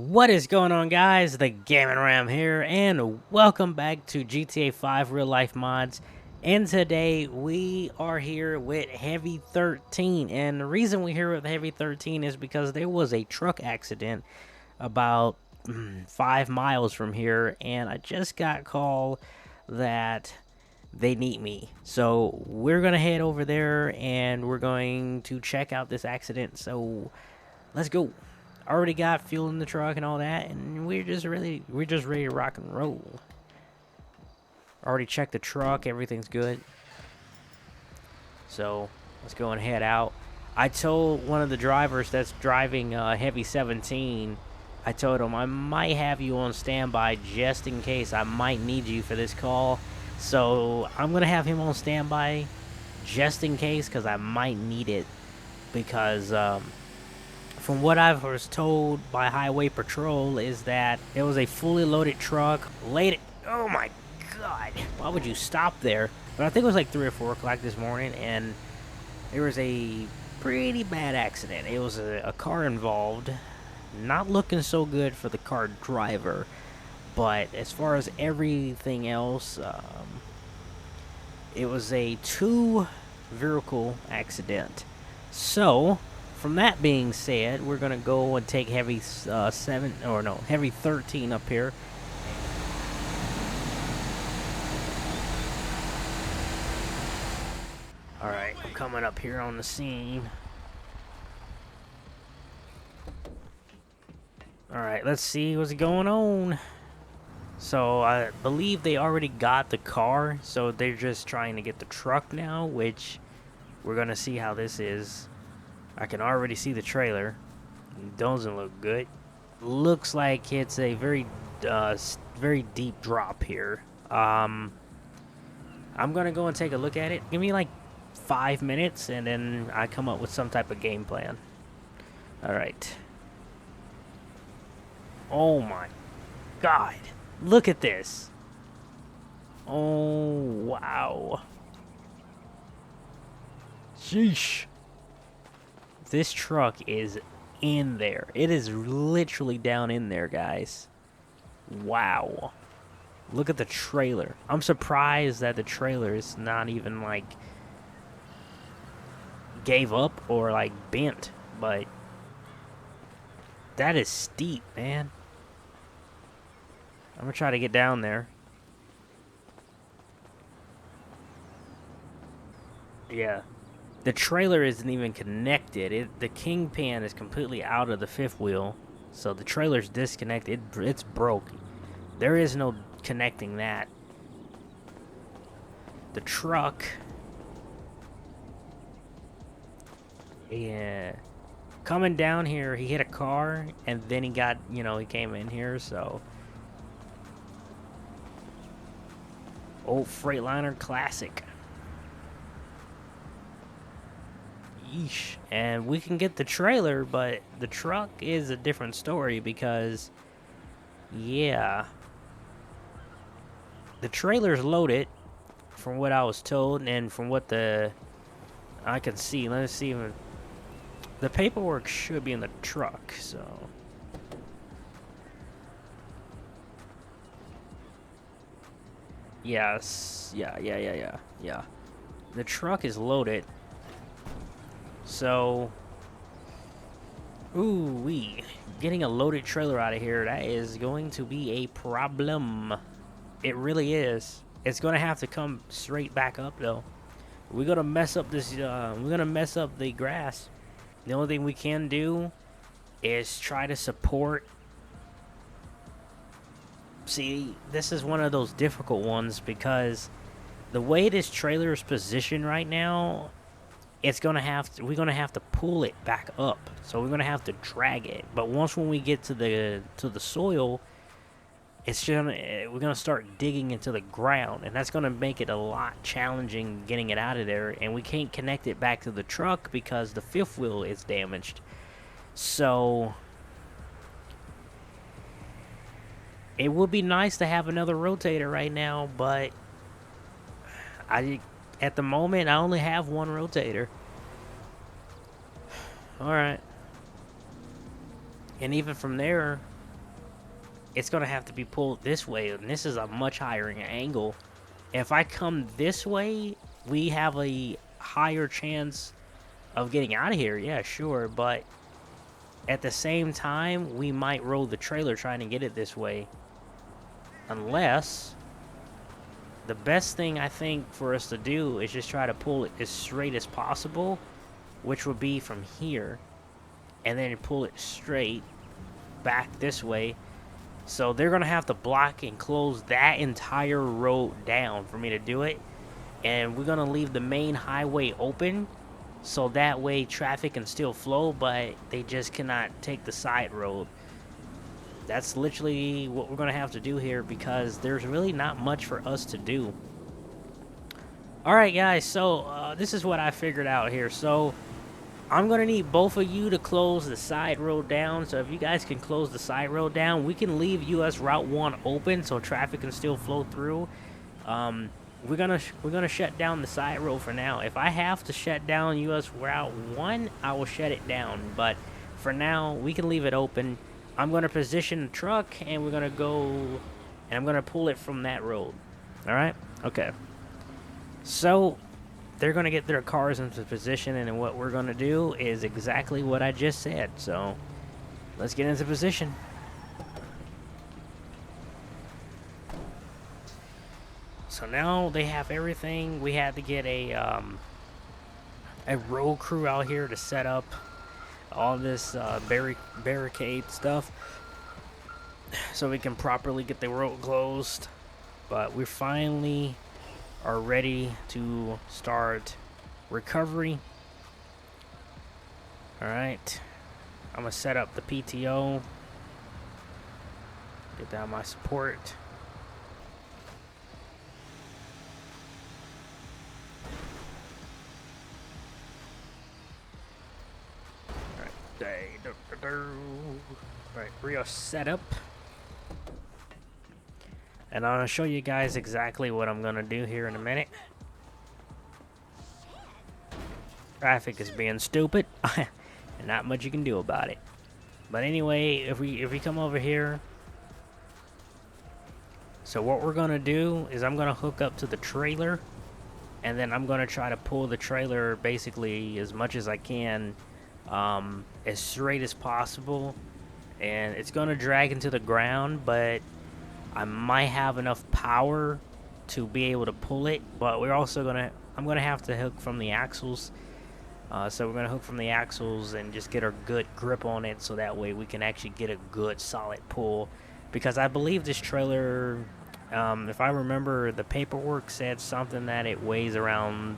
What is going on, guys? The Gaming Ram here, and welcome back to GTA 5 Real Life Mods. And today we are here with Heavy 13, and the reason we're here with Heavy 13 is because there was a truck accident about 5 miles from here, and I just got call that they need me. So we're gonna head over there and we're going to check out this accident. So let's go. Already got fuel in the truck and all that, and we're just ready to rock and roll. Already checked the truck, everything's good. So let's go and head out. I told one of the drivers that's driving Heavy 17, I told him I might have you on standby just in case I might need you for this call. So I'm gonna have him on standby just in case, because I might need it, because from what I was told by Highway Patrol is that it was a fully loaded truck late. Oh my god, why would you stop there? But I think it was like 3 or 4 o'clock this morning, and there was a pretty bad accident. It was a car involved, not looking so good for the car driver, but as far as everything else, it was a 2-vehicle accident. So from that being said, we're gonna go and take Heavy Heavy 13 up here. All right, I'm coming up here on the scene. All right, let's see what's going on. So I believe they already got the car, so they're just trying to get the truck now, which we're gonna see how this is. I can already see the trailer. It doesn't look good. Looks like it's a very deep drop here. I'm gonna go and take a look at it. Give me like 5 minutes, and then I come up with some type of game plan. All right. Oh my god! Look at this. Oh wow. Sheesh. This truck is in there. It is literally down in there, guys. Wow. Look at the trailer. I'm surprised that the trailer is not even, like, gave up or, like, bent. But that is steep, man. I'm going to try to get down there. Yeah. The trailer isn't even connected. The kingpin is completely out of the fifth wheel, so the trailer's disconnected. It's broke. There is no connecting that. The truck, yeah, coming down here, he hit a car, and then he got, he came in here, so. Old Freightliner Classic. Yeesh. And we can get the trailer, but the truck is a different story because, yeah, the trailer's loaded from what I was told and from what I can see. Let's see. The paperwork should be in the truck, so. Yes. Yeah. The truck is loaded. So, getting a loaded trailer out of here, that is going to be a problem. It really is. It's going to have to come straight back up, though. We're going to mess up this, we're going to mess up the grass. The only thing we can do is try to support. See, this is one of those difficult ones because the way this trailer is positioned right now, we're gonna have to pull it back up, so we're gonna have to drag it. But when we get to the soil, we're gonna start digging into the ground, and that's gonna make it a lot challenging getting it out of there. And we can't connect it back to the truck because the fifth wheel is damaged. So it would be nice to have another rotator right now, but at the moment, I only have one rotator. Alright. And even from there, it's gonna have to be pulled this way, and this is a much higher angle. If I come this way, we have a higher chance of getting out of here. Yeah, sure, but at the same time, we might roll the trailer trying to get it this way. Unless, the best thing I think for us to do is just try to pull it as straight as possible, which would be from here, and then pull it straight back this way. So they're gonna have to block and close that entire road down for me to do it, and we're gonna leave the main highway open so that way traffic can still flow, but they just cannot take the side road. That's literally what we're gonna have to do here, because there's really not much for us to do. Alright guys, so this is what I figured out here. So I'm gonna need both of you to close the side road down. So if you guys can close the side road down, we can leave US Route 1 open so traffic can still flow through. We're gonna shut down the side road for now. If I have to shut down US Route 1, I will shut it down. But for now, we can leave it open. I'm gonna position the truck, and we're gonna go, and I'm gonna pull it from that road. All right? Okay. So they're going to get their cars into position, and what we're going to do is exactly what I just said. So let's get into position. So now they have everything. We had to get a road crew out here to set up all this barricade stuff so we can properly get the road closed. But we finally are ready to start recovery. Alright, I'm gonna set up the PTO, get down my support. Alright, we are set up. And I'm going to show you guys exactly what I'm going to do here in a minute. Traffic is being stupid. And not much you can do about it. But anyway, if we come over here. So what we're going to do is I'm going to hook up to the trailer. And then I'm going to try to pull the trailer basically as much as I can. As straight as possible. And it's going to drag into the ground, but I might have enough power to be able to pull it, but we're also I'm gonna have to hook from the axles. So we're gonna hook from the axles and just get a good grip on it, so that way we can actually get a good solid pull. Because I believe this trailer, if I remember, the paperwork said something that it weighs around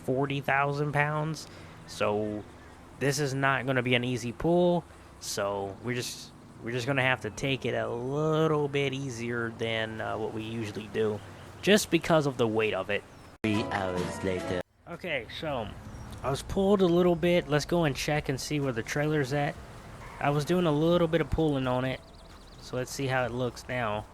40,000 pounds. So this is not gonna be an easy pull. So we're just gonna have to take it a little bit easier than what we usually do, just because of the weight of it. 3 hours later. Okay, so I was pulled a little bit. Let's go and check and see where the trailer's at. I was doing a little bit of pulling on it, so let's see how it looks now.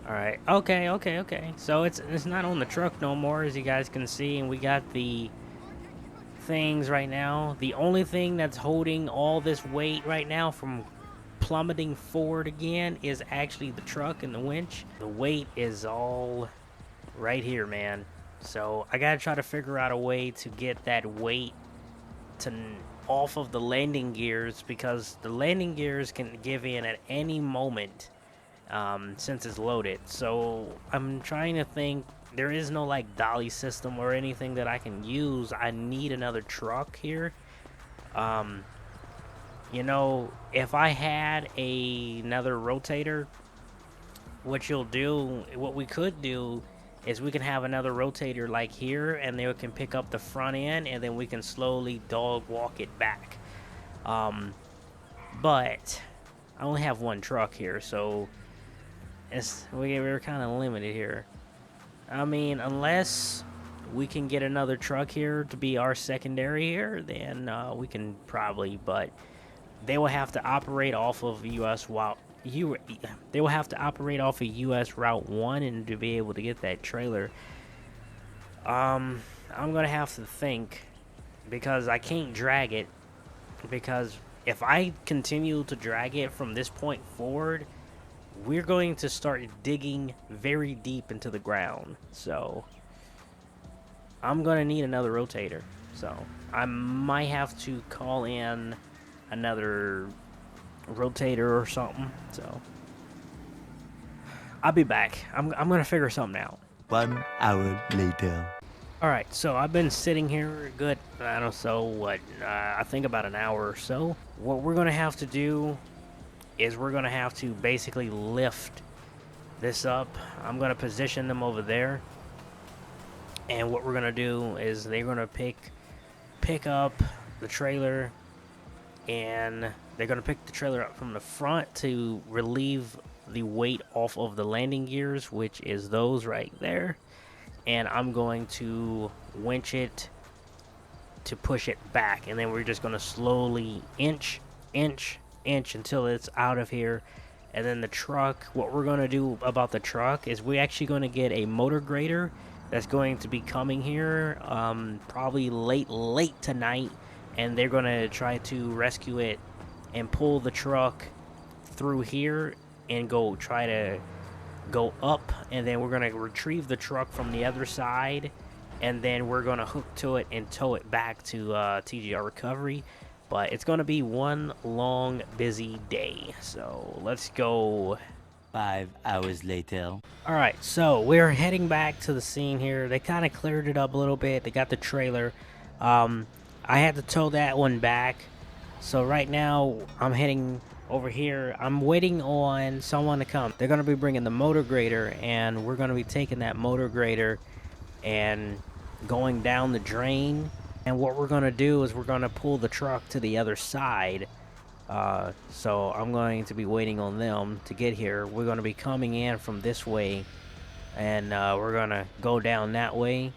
Alright, okay. So it's not on the truck no more, as you guys can see, and we got the things right now. The only thing that's holding all this weight right now from plummeting forward again is actually the truck and the winch. The weight is all right here, man. So I gotta try to figure out a way to get that weight to off of the landing gears, because the landing gears can give in at any moment. Since it's loaded. So I'm trying to think. There is no like dolly system or anything that I can use. I need another truck here. You know, if I had another rotator, what we could do is we can have another rotator like here, and they can pick up the front end, and then we can slowly dog walk it back. But I only have one truck here, so we're kind of limited here. I mean, unless we can get another truck here to be our secondary here, then we can probably, but they will have to operate off of US Route. They will have to operate off of US Route 1 and to be able to get that trailer. I'm gonna have to think, because I can't drag it, because if I continue to drag it from this point forward, we're going to start digging very deep into the ground. So I'm going to need another rotator. So I might have to call in another rotator or something. So I'll be back. I'm going to figure something out. 1 hour later. Alright, so I've been sitting here a good, I don't know, what, I think about an hour or so. What we're going to have to do is we're going to have to basically lift this up. I'm going to position them over there. And what we're going to do is they're going to pick up the trailer, and they're going to pick the trailer up from the front to relieve the weight off of the landing gears, which is those right there. And I'm going to winch it to push it back, and then we're just going to slowly inch until it's out of here. And then the truck, what we're going to do about the truck is we're actually going to get a motor grader that's going to be coming here probably late tonight, and they're going to try to rescue it and pull the truck through here and try to go up, and then we're going to retrieve the truck from the other side, and then we're going to hook to it and tow it back to TGR recovery. But it's going to be one long busy day, so let's go. 5 hours later. Alright, so we're heading back to the scene here. They kind of cleared it up a little bit. They got the trailer. I had to tow that one back, so right now I'm heading over here. I'm waiting on someone to come. They're going to be bringing the motor grader, and we're going to be taking that motor grader and going down the drain. And what we're going to do is we're going to pull the truck to the other side. So I'm going to be waiting on them to get here. We're going to be coming in from this way, and we're going to go down that way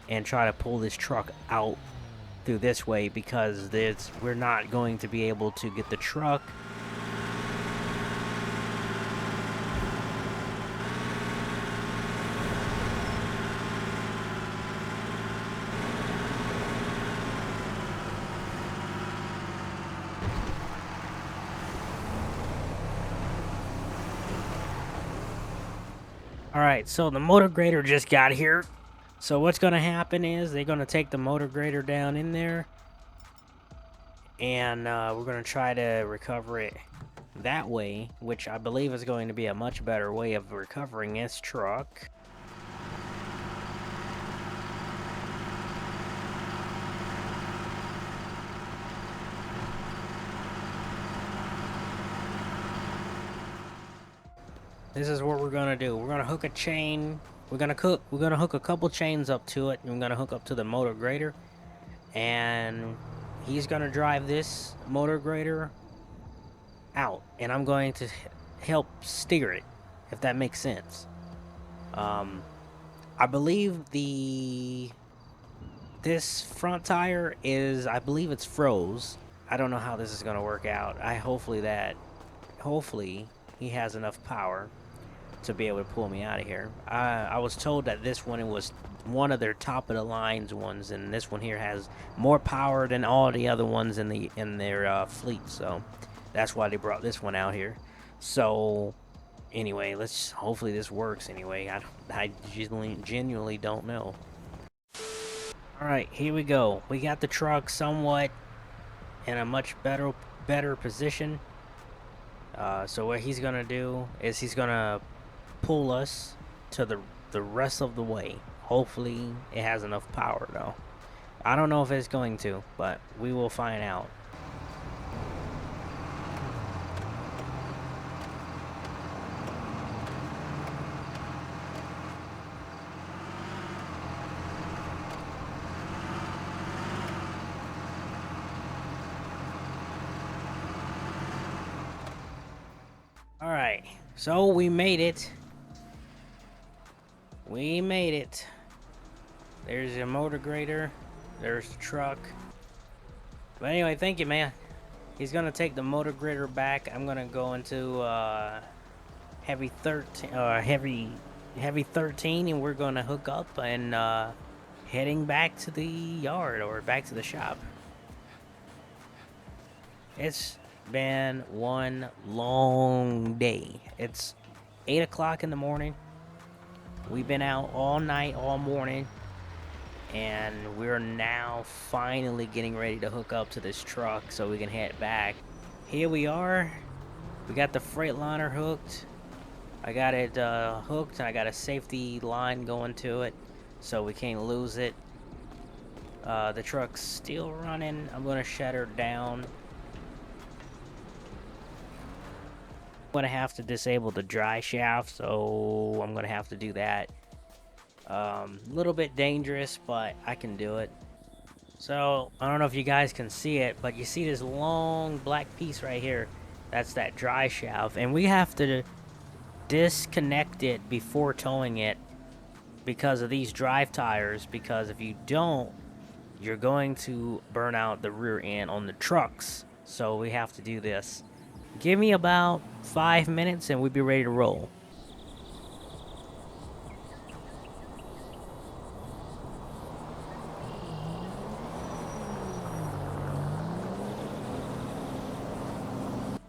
and try to pull this truck out through this way, because we're not going to be able to get the truck. Alright, so the motor grader just got here. So what's going to happen is they're going to take the motor grader down in there, and we're going to try to recover it that way, which I believe is going to be a much better way of recovering this truck. This is what we're gonna do. We're gonna hook a chain. We're gonna hook a couple chains up to it, and we're gonna hook up to the motor grader, and he's gonna drive this motor grader out, and I'm going to help steer it, if that makes sense. I believe this front tire is, I believe it's froze. I don't know how this is gonna work out. Hopefully he has enough power to be able to pull me out of here. I was told that this one was one of their top of the lines ones, and this one here has more power than all the other ones in their fleet. So that's why they brought this one out here. So anyway, hopefully this works. Anyway, I genuinely don't know. All right, here we go. We got the truck somewhat in a much better position. So what he's gonna do is he's gonna pull us to the rest of the way. Hopefully it has enough power though. I don't know if it's going to, but we will find out. Alright, so we made it. We made it. There's a motor grader. There's the truck. But anyway, thank you, man. He's gonna take the motor grader back. I'm gonna go into heavy 13, and we're gonna hook up and heading back to the yard or back to the shop. It's been one long day. It's 8 o'clock in the morning. We've been out all night, all morning, and we're now finally getting ready to hook up to this truck so we can head back. Here we are. We got the Freightliner hooked. I got it hooked, and I got a safety line going to it so we can't lose it. The truck's still running. I'm going to shut her down. I'm going to have to disable the dry shaft, so I'm going to have to do that. A little bit dangerous, but I can do it. So, I don't know if you guys can see it, but you see this long black piece right here? That's that dry shaft, and we have to disconnect it before towing it because of these drive tires, because if you don't, you're going to burn out the rear end on the trucks. So we have to do this. Give me about 5 minutes and we'll be ready to roll.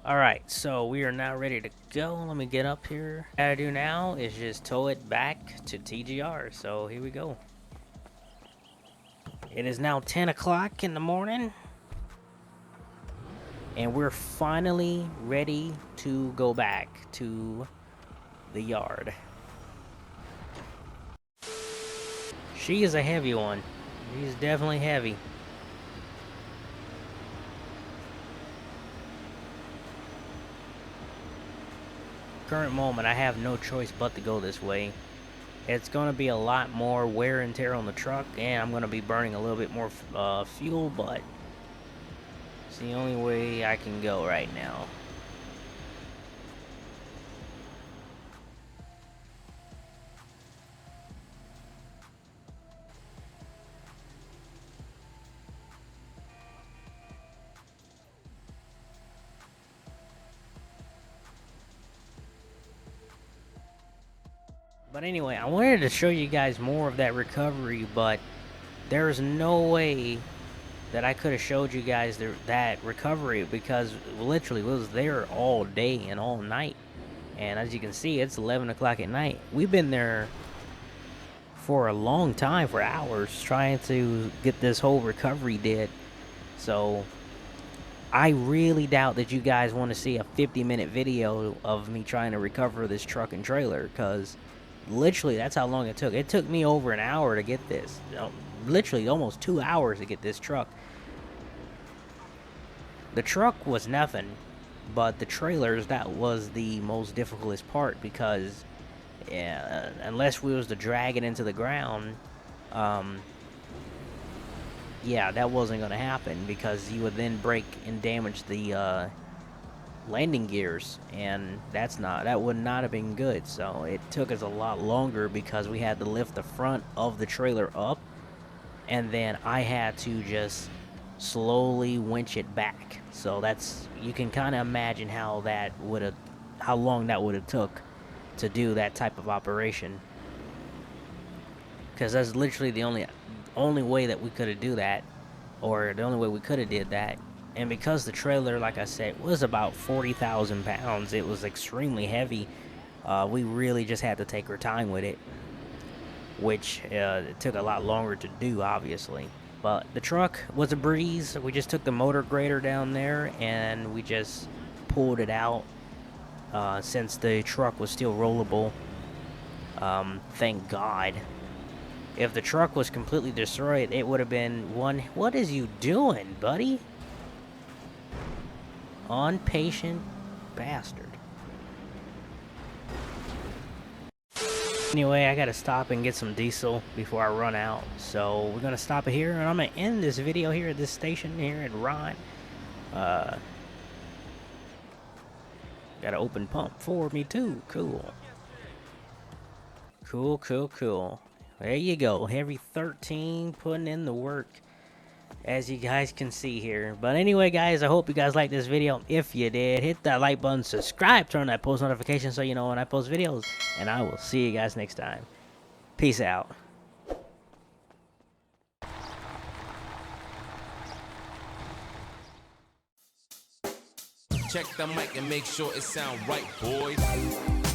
Alright, so we are now ready to go. Let me get up here. What I gotta do now is just tow it back to TGR. So here we go. It is now 10 o'clock in the morning. And we're finally ready to go back to the yard. She is a heavy one. She's definitely heavy. Current moment, I have no choice but to go this way. It's going to be a lot more wear and tear on the truck, and I'm going to be burning a little bit more fuel, but it's the only way I can go right now. But anyway, I wanted to show you guys more of that recovery, but there's no way that I could have showed you guys that recovery because literally it was there all day and all night. And as you can see, it's 11 o'clock at night. We've been there for a long time, for hours, trying to get this whole recovery did. So I really doubt that you guys want to see a 50-minute video of me trying to recover this truck and trailer, because literally that's how long it took. It took me over an hour to get this. Literally almost 2 hours to get this truck. The truck was nothing, but the trailers, that was the most difficult part, because unless we was to drag it into the ground, yeah, that wasn't going to happen, because you would then break and damage the landing gears, and that would not have been good. So it took us a lot longer because we had to lift the front of the trailer up, and then I had to just slowly winch it back. So you can kind of imagine how long that would have took to do that type of operation, because that's literally the only way that we could have do that, or the only way we could have did that. And because the trailer, like I said, was about 40,000 pounds, it was extremely heavy. We really just had to take our time with it, which it took a lot longer to do, obviously. But the truck was a breeze. We just took the motor grader down there and we just pulled it out, since the truck was still rollable. Thank God. If the truck was completely destroyed, it would have been one. What is you doing, buddy? Unpatient bastard. Anyway, I gotta stop and get some diesel before I run out. So we're gonna stop it here, and I'm gonna end this video here at this station here at Ron. Got an open pump for me too. Cool. Cool. There you go. Heavy 13 putting in the work, as you guys can see here. But anyway, guys, I hope you guys liked this video. If you did, hit that like button, subscribe, turn on that post notification so you know when I post videos, and I will see you guys next time. Peace out. check the mic and make sure it sound right, boys.